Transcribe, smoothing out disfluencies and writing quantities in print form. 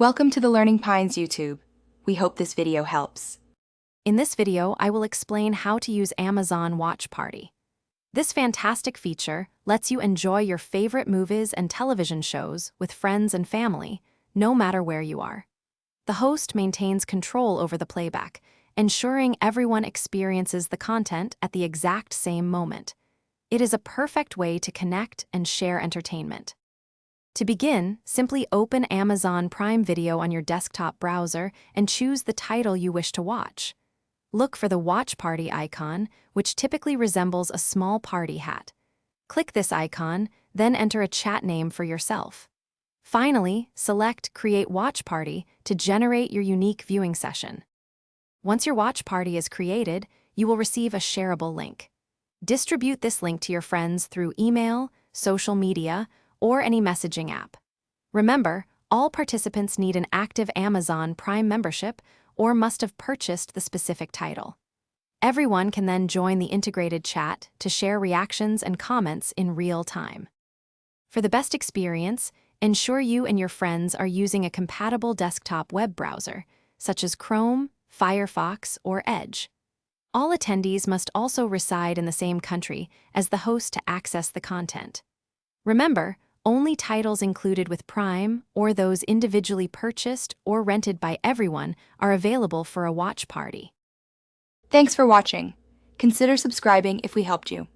Welcome to the Learning Pines YouTube. We hope this video helps. In this video, I will explain how to use Amazon Watch Party. This fantastic feature lets you enjoy your favorite movies and television shows with friends and family, no matter where you are. The host maintains control over the playback, ensuring everyone experiences the content at the exact same moment. It is a perfect way to connect and share entertainment. To begin, simply open Amazon Prime Video on your desktop browser and choose the title you wish to watch. Look for the Watch Party icon, which typically resembles a small party hat. Click this icon, then enter a chat name for yourself. Finally, select Create Watch Party to generate your unique viewing session. Once your watch party is created, you will receive a shareable link. Distribute this link to your friends through email, social media, or any messaging app. Remember, all participants need an active Amazon Prime membership or must have purchased the specific title. Everyone can then join the integrated chat to share reactions and comments in real time. For the best experience, ensure you and your friends are using a compatible desktop web browser, such as Chrome, Firefox, or Edge. All attendees must also reside in the same country as the host to access the content. Remember, only titles included with Prime or those individually purchased or rented by everyone are available for a watch party. Thanks for watching. Consider subscribing if we helped you.